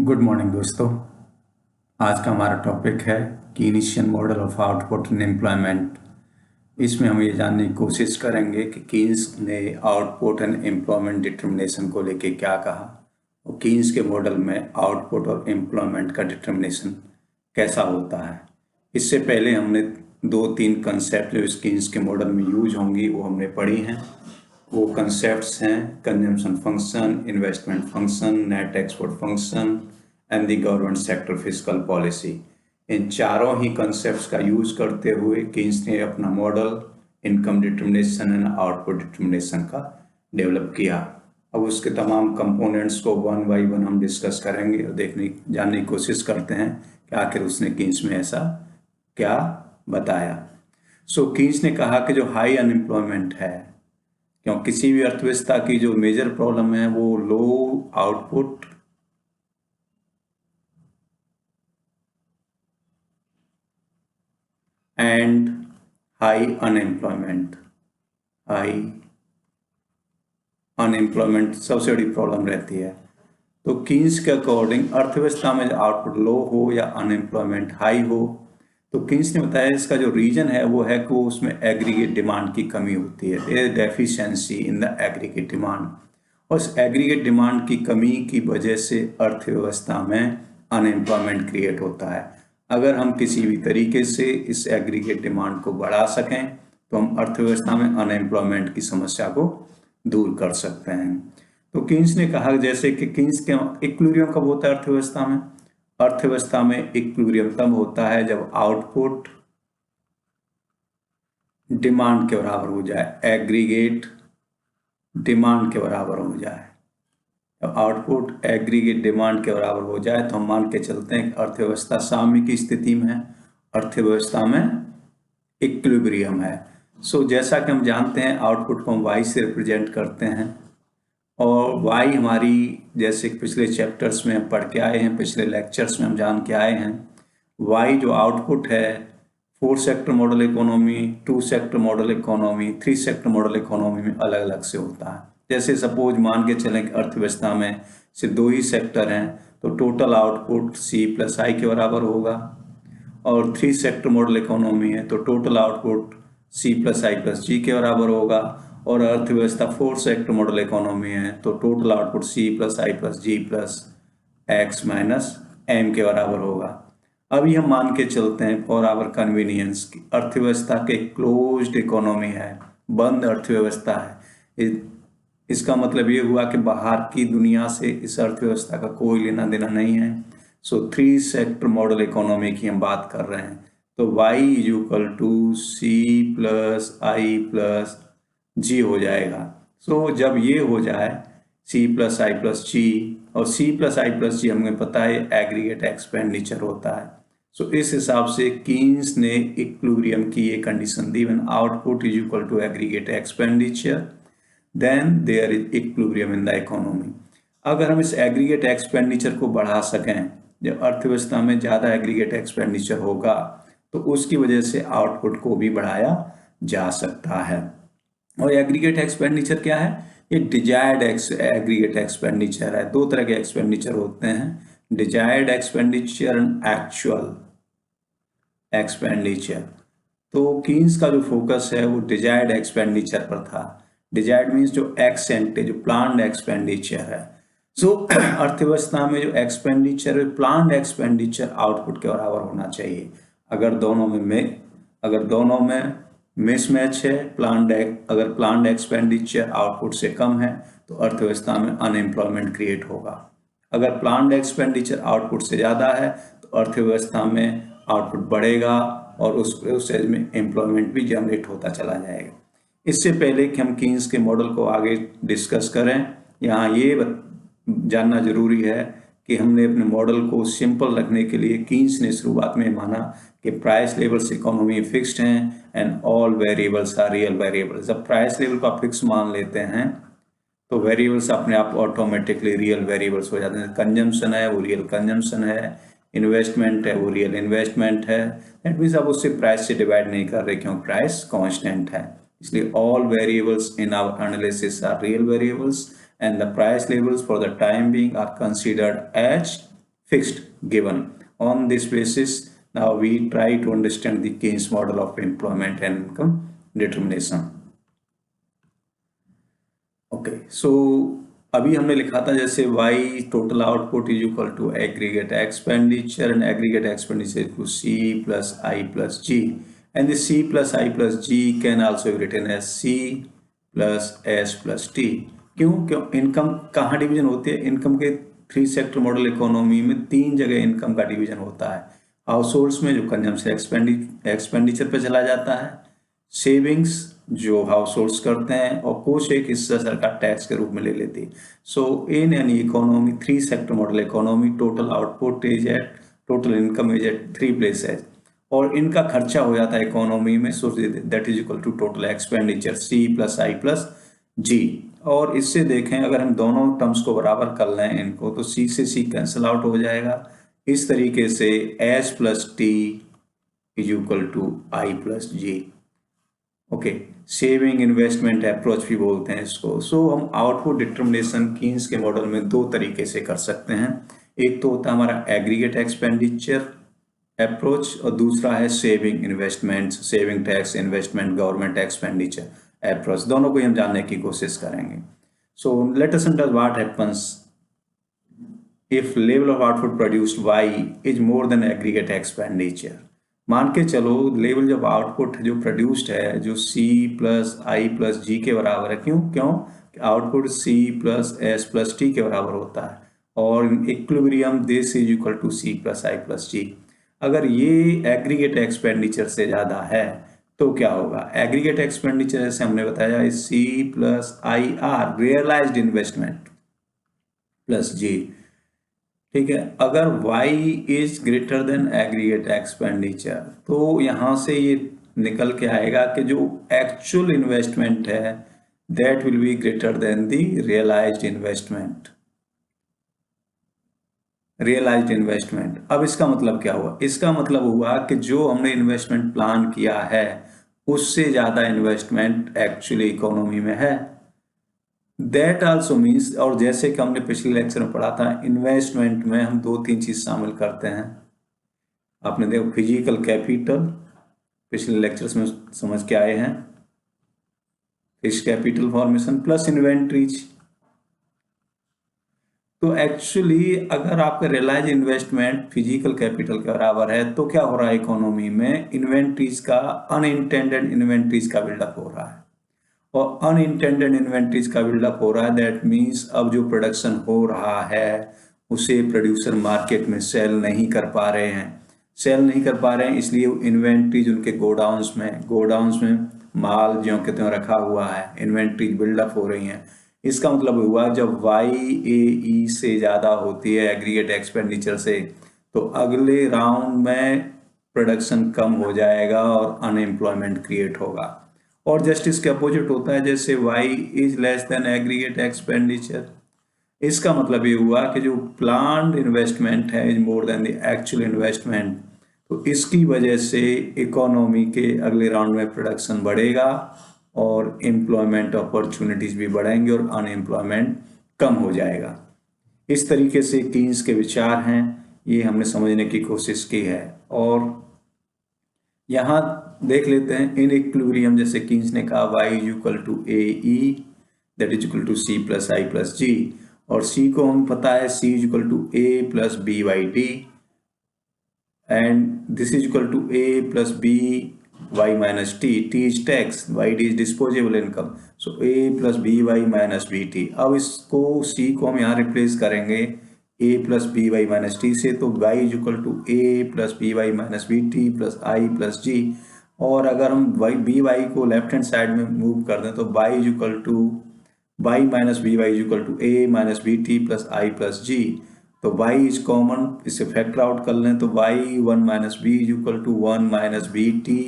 Good morning दोस्तों। आज का हमारा टॉपिक है Keynesian model of output in employment. इसमें हम ये जानने की कोशिश करेंगे कि कीन्स ने आउटपुट एंड एम्प्लॉयमेंट डिटर्मिनेशन को लेके क्या कहा और कीन्स के मॉडल में आउटपुट और एम्प्लॉयमेंट का डिटर्मिनेशन कैसा होता है। इससे पहले हमने 2-3 कंसेप्ट जो इस कीन्स के मॉडल में यूज होंगी वो हमने पढ़ी हैं। वो कंसेप्ट्स हैं consumption function, investment function, net export function and the government sector fiscal policy. इन चारों ही कंसेप्ट्स का यूज करते हुए कीन्स ने अपना model income determination and output determination का डेवलप किया। अब उसके तमाम कंपोनेंट्स को वन बाई वन हम डिस्कस करेंगे और जानने की कोशिश करते हैं कि आखिर उसने कीन्स में ऐसा क्या बताया। कीन्स ने कहा कि जो हाई अनएम्प्लॉयमेंट है, क्योंकि किसी भी अर्थव्यवस्था की जो मेजर प्रॉब्लम है वो low output and high unemployment सबसे बड़ी प्रॉब्लम रहती है। तो कीन्स के अकॉर्डिंग अर्थव्यवस्था में आउटपुट लो हो या अनएम्प्लॉयमेंट हाई हो, तो कीन्स ने बताया इसका जो रीजन है वो है कि वो उसमें एग्रीगेट डिमांड की कमी होती है, there deficiency in the aggregate demand. और इस एग्रीगेट डिमांड की कमी की वजह से अर्थव्यवस्था में अनएम्प्लॉयमेंट क्रिएट होता है। अगर हम किसी भी तरीके से इस एग्रीगेट डिमांड को बढ़ा सकें तो हम अर्थव्यवस्था में अनएम्प्लॉयमेंट की समस्या को दूर कर सकते हैं। तो कीन्स ने कहा जैसे कि कीन्स के इक्विलिब्रियम कब होता है अर्थव्यवस्था में इक्विलिब्रियम तब होता है जब आउटपुट डिमांड के बराबर हो जाए, एग्रीगेट डिमांड के बराबर हो जाए। जब आउटपुट एग्रीगेट डिमांड के बराबर हो जाए तो हम मान के चलते हैं कि अर्थव्यवस्था साम्य की स्थिति में है, अर्थव्यवस्था में इक्विलिब्रियम है। जैसा कि हम जानते हैं आउटपुट को हम वाई से रिप्रेजेंट करते हैं और वाई हमारी जैसे पिछले चैप्टर्स में हम पढ़ के आए हैं, पिछले लेक्चर्स में हम जान के आए हैं, वाई जो आउटपुट है 4 sector model economy, 2 sector model economy, 3 sector model economy में अलग अलग से होता है। जैसे सपोज मान के चलें कि अर्थव्यवस्था में सिर्फ 2 ही सेक्टर हैं तो टोटल आउटपुट C+I के बराबर होगा, और 3 सेक्टर मॉडल इकोनॉमी है तो टोटल आउटपुट C+I+G के बराबर होगा, और अर्थव्यवस्था 4 सेक्टर मॉडल इकोनॉमी है तो टोटल आउटपुट C+I+G+X-M के बराबर होगा। अभी हम मान के चलते हैं फॉर आवर कन्वीनियंस की अर्थव्यवस्था के क्लोज्ड इकोनॉमी है, बंद अर्थव्यवस्था है। इसका मतलब ये हुआ कि बाहर की दुनिया से इस अर्थव्यवस्था का कोई लेना देना नहीं है। 3 सेक्टर मॉडल इकोनॉमी की हम बात कर रहे हैं तो y = C+I+G हो जाएगा। जब ये हो जाए C+I+G, और C+I+G हमें पता है एग्रीगेट एक्सपेंडिचर होता है। इस हिसाब से कीन्स ने इक्विलिब्रियम की ये कंडीशन दी, when output = aggregate expenditure then there is equilibrium in the economy. अगर हम इस एग्रीगेट एक्सपेंडिचर को बढ़ा सकें, जब अर्थव्यवस्था में ज़्यादा एग्रीगेट एक्सपेंडिचर होगा तो उसकी वजह से आउटपुट को भी बढ़ाया जा सकता है। और एग्रीगेट एक्सपेंडिचर क्या है? ये डिजायर्ड एग्रीगेट एक्सपेंडिचर है। 2 तरह के एक्सपेंडिचर होते हैं, desired expenditure and actual expenditure. तो कीन्स का जो फोकस है वो डिजायर्ड एक्सपेंडिचर पर था। डिजायर्ड मीन्स जो एक्स एंटे, जो प्लान्ड एक्सपेंडिचर है। अर्थव्यवस्था में जो एक्सपेंडिचर है, प्लान्ड एक्सपेंडिचर आउटपुट के बराबर होना चाहिए। अगर दोनों में मिसमैच है, अगर प्लान्ड एक्सपेंडिचर आउटपुट से कम है तो अर्थव्यवस्था में अनएम्प्लॉयमेंट क्रिएट होगा। अगर प्लान्ड एक्सपेंडिचर आउटपुट से ज़्यादा है तो अर्थव्यवस्था में आउटपुट बढ़ेगा और उस स्टेज में एम्प्लॉयमेंट भी जनरेट होता चला जाएगा। इससे पहले कि हम कीन्स के मॉडल को आगे डिस्कस करें, यहाँ ये जानना जरूरी है कि हमने अपने मॉडल को सिंपल रखने के लिए कीन्स ने शुरुआत में माना कि प्राइस लेवल्स इकोनॉमी फिक्स्ड हैं and all variables are real variables. जब प्राइस लेवल को आप फिक्स मान लेते हैं तो वेरिएबल्स अपने आप ऑटोमेटिकली रियल वेरिएबल्स हो जाते हैं। कंजम्पशन है वो रियल कंजम्पशन है, इन्वेस्टमेंट है वो रियल इन्वेस्टमेंट है। दैट मीन्स आप उससे प्राइस से डिवाइड नहीं कर रहे क्योंकि प्राइस कांस्टेंट है। इसलिए all variables in our analysis are real variables and the price levels for the time being are considered as fixed given. On this basis, now we try to understand the Keynes model of employment and income determination. Okay, so अभी हमने लिखा था जैसे y total output is equal to aggregate expenditure and aggregate expenditure is equal to C plus I plus G, and the C plus I plus G can also be written as C plus S plus T. क्यों income कहाँ division होती है? Income के 3 sector model economy में 3 जगह income का division होता है। हाउस होल्ड्स में जो कंजम्पशन एक्सपेंडिचर पे चला जाता है, सेविंग्स जो हाउस होल्ड्स करते हैं, और कुछ एक हिस्सा सरकार टैक्स के रूप में ले लेती है। So in any economy 3 sector model economy total output is at total income is at 3 places, और इनका खर्चा हो जाता है इकोनॉमी में, so that is equal to total expenditure C plus I plus G। और इससे देखें अगर हम दोनों टर्म्स को बराबर कर लें इनको, तो C से C कैंसिल आउट हो जाएगा। इस तरीके से S plus T is equal to I plus G। Okay, saving investment approach भी बोलते हैं इसको। सो हम आउटपुट डिटर्मिनेशन कीन्स के मॉडल में 2 तरीके से कर सकते हैं। एक तो होता है हमारा एग्रीगेट एक्सपेंडिचर अप्रोच, और दूसरा है saving investment, saving tax investment government expenditure approach. दोनों को हम जानने की कोशिश करेंगे। So let us understand what happens if level of output produced Y is more than aggregate expenditure. मान के चलो लेवल जब आउटपुट जो प्रोड्यूस्ड है जो C plus I plus G के बराबर है। क्यों output C plus S plus T के बराबर होता है, और equilibrium this is equal to C plus I plus G। अगर ये एग्रीगेट एक्सपेंडिचर से ज़्यादा है तो क्या होगा? एग्रीगेट एक्सपेंडिचर जैसे हमने बताया C plus IR realised investment plus G, ठीक है। अगर Y is greater than aggregate expenditure, तो यहां से ये निकल के आएगा कि जो एक्चुअल इन्वेस्टमेंट है that will be greater than the realised investment. Realised investment, अब इसका मतलब क्या हुआ? इसका मतलब हुआ कि जो हमने इन्वेस्टमेंट प्लान किया है उससे ज्यादा इन्वेस्टमेंट एक्चुअली इकोनॉमी में है। दैट आल्सो मीन्स, और जैसे कि हमने पिछले लेक्चर में पढ़ा था, इन्वेस्टमेंट में हम 2-3 चीज शामिल करते हैं। आपने देखो फिजिकल कैपिटल पिछले लेक्चर्स में समझ के आए हैं, fixed capital formation plus inventories. तो एक्चुअली अगर आपका रियलाइज इन्वेस्टमेंट फिजिकल कैपिटल के बराबर है तो क्या हो रहा है इकोनॉमी में? इन्वेंट्रीज का, अनइंटेंडेड इन्वेंट्रीज का बिल्डअप हो रहा है, और अनइंटेंडेड इन्वेंट्रीज का बिल्डअप हो रहा है। दैट मीन्स अब जो प्रोडक्शन हो रहा है उसे प्रोड्यूसर मार्केट में सेल नहीं कर पा रहे हैं, इसलिए इन्वेंट्रीज उनके गोडाउन्स में माल ज्यों के त्यों रखा हुआ है, इन्वेंट्रीज बिल्डअप हो रही हैं। इसका मतलब हुआ जब YAE से ज़्यादा होती है एग्रीगेट एक्सपेंडिचर से, तो अगले राउंड में प्रोडक्शन कम हो जाएगा और अनएम्प्लॉयमेंट क्रिएट होगा। और जस्ट इसके अपोजिट होता है, जैसे Y is less than aggregate expenditure, इसका मतलब ये हुआ कि जो प्लान्ड इन्वेस्टमेंट है is more than the actual investment, तो इसकी वजह से इकोनॉमी के अगले राउंड में प्रोडक्शन बढ़ेगा और एम्प्लॉयमेंट अपॉर्चुनिटीज भी बढ़ेंगे और अनएम्प्लॉयमेंट कम हो जाएगा। इस तरीके से कीन्स के विचार हैं, ये हमने समझने की कोशिश की है। और यहाँ देख लेते हैं इन इक्विलिब्रियम, जैसे कीन्स ने कहा Y is equal to AE that is equal to C plus I plus G, और C को हम पता है C is equal to A plus BYD, and this is equal to A plus BY minus T, T is tax, YD is disposable income, so A plus BY minus BT। अब इसको C को हम यहाँ replace करेंगे A plus BY minus T से, तो Y is equal to A plus BY minus BT plus I plus G। और अगर हम BY को लेफ्ट हैंड साइड में मूव कर दें तो Y is equal to Y minus BY is equal to A minus BT plus I plus G। तो Y is common, इससे फैक्टर आउट कर लें तो Y1 minus B is equal to 1 minus BT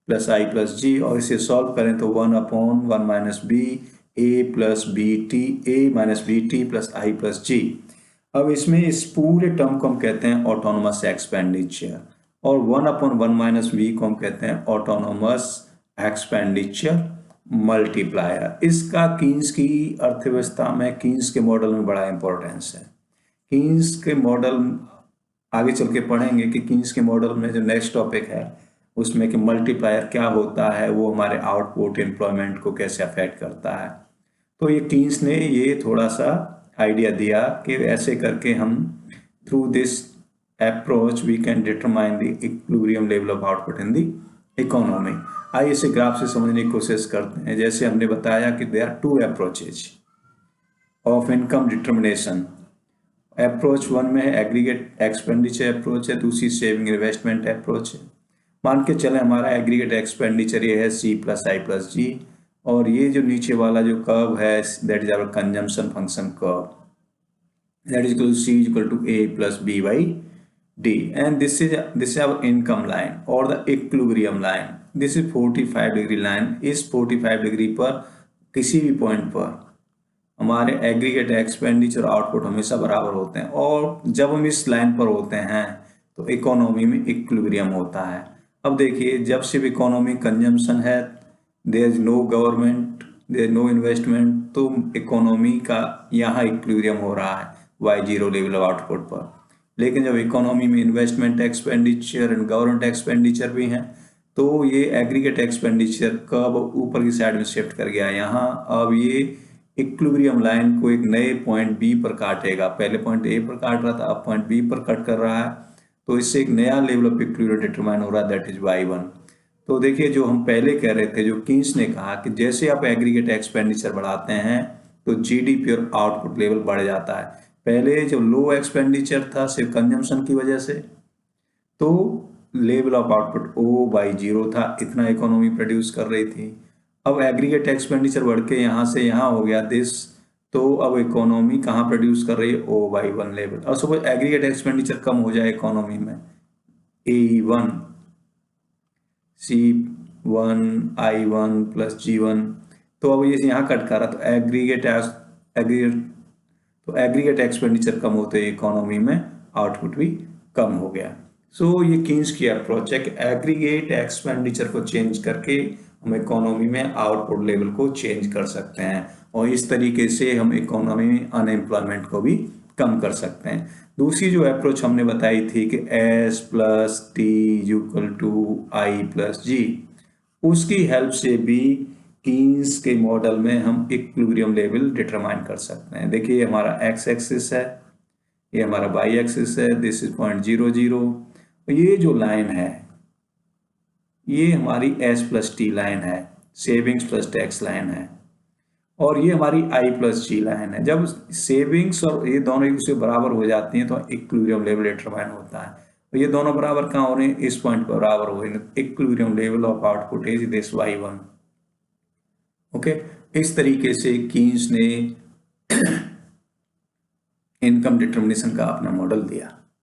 plus I plus G, और इसे solve करें तो 1/1 minus B A plus BT A minus BT plus I plus G। अब इसमें इस पूरे टर्म को हम कहते हैं ऑटोनोमस एक्सपेंडिचर, और 1/1 माइनस B को हम कहते हैं ऑटोनोमस एक्सपेंडिचर मल्टीप्लायर। इसका कीन्स की अर्थव्यवस्था में, कीन्स के मॉडल में बड़ा इंपॉर्टेंस है। कीन्स के मॉडल आगे चल के पढ़ेंगे कि कीन्स के मॉडल में जो नेक्स्ट टॉपिक है उसमें कि मल्टीप्लायर क्या होता है, वो हमारे आउटपुट एम्प्लॉयमेंट को कैसे अफेक्ट करता है। तो ये कीन्स ने ये थोड़ा सा आइडिया दिया कि ऐसे करके हम through this approach we can determine the equilibrium level of output in the economy. आइए इसे ग्राफ से समझने की कोशिश करते हैं। जैसे हमने बताया कि there are two approaches of income determination. Approach 1 में है एग्रीगेट एक्सपेंडिचर अप्रोच है, दूसरी सेविंग इन्वेस्टमेंट अप्रोच है। मान के चले हमारा एग्रीगेट एक्सपेंडिचर ये है C+I+G, और ये जो नीचे वाला जो कर्व है that is our consumption function curve, that is equal C equal to A plus B by D, and this is our income line or the equilibrium line. This is 45 degree line. इस 45 degree पर किसी भी point पर हमारे aggregate expenditure output हमेशा बराबर होते हैं, और जब हम इस लाइन पर होते हैं तो इकोनॉमी में इक्विलिब्रियम होता है। अब देखिए, जब सिर्फ इकोनॉमी कंजम्पशन है, there is no government, there is no investment, तो इकोनॉमी का यहाँ इक्विलिब्रियम हो रहा है Y0 लेवल ऑफ आउटपुट पर। लेकिन जब इकोनॉमी में investment expenditure and government expenditure भी हैं, तो ये एग्रीगेट एक्सपेंडिचर कब ऊपर की साइड में शिफ्ट कर गया यहाँ। अब ये इक्विलिब्रियम लाइन को एक नए पॉइंट बी पर काटेगा। पहले पॉइंट ए पर काट रहा था, अब पॉइंट बी पर कट कर रहा है, तो इससे एक नया लेवल ऑफ इक्विलिब्रियम डिटरमाइन हो रहा है, दैट इज Y1। तो देखिए, जो हम पहले कह रहे थे, जो कीन्स ने कहा कि जैसे आप एग्रीगेट एक्सपेंडिचर बढ़ाते हैं तो जीडीपी और आउटपुट लेवल बढ़ जाता है। पहले जो लो एक्सपेंडिचर था सिर्फ कंजम्पशन की वजह से, तो लेवल ऑफ आउटपुट O/0 था, इतना इकोनॉमी प्रोड्यूस कर रही थी। अब एग्रीगेट एक्सपेंडिचर बढ़ के यहाँ से यहाँ हो गया दिस, तो अब इकोनॉमी कहाँ प्रोड्यूस कर रही है, O/1 लेवल। और सपोज एग्रीगेट एक्सपेंडिचर कम हो जाए इकोनॉमी में, A1 C1 I1 plus G1, तो अब ये यहाँ कट कर रहा, तो एग्रीगेट एक्सपेंडिचर कम होते इकोनॉमी में आउटपुट भी कम हो गया। सो ये कीन्स की अप्रोच है कि एग्रीगेट एक्सपेंडिचर को चेंज करके हम इकोनॉमी में आउटपुट लेवल को चेंज कर सकते हैं, और इस तरीके से हम इकोनॉमी में अनएम्प्लॉयमेंट को भी कम कर सकते हैं। दूसरी जो अप्रोच हमने बताई थी कि S plus T equal to I+G, उसकी हेल्प से भी कीन्स के मॉडल में हम इक्विलिब्रियम लेवल डिटरमाइन कर सकते हैं। देखिए, हमारा x एक्सिस है, ये हमारा y एक्सिस है, दिस इज 0.00। ये जो लाइन है ये हमारी S+T लाइन है, सेविंग्स प्लस टैक्स लाइन है, और ये हमारी I+G लाइन है। जब सेविंग्स और ये दोनों एक दूसरे बराबर हो जाती हैं तो इक्विलिब्रियम लेवल डिटरमाइन होता है। तो ये दोनों बराबर कहाँ हो रहे हैं, इस पॉइंट पर बराबर हो रहे हैं। Equilibrium level of output is this Y1। Okay, इस तरीके से कीन्स ने इनकम डिटर्मिनेशन का अपना मॉडल दिया।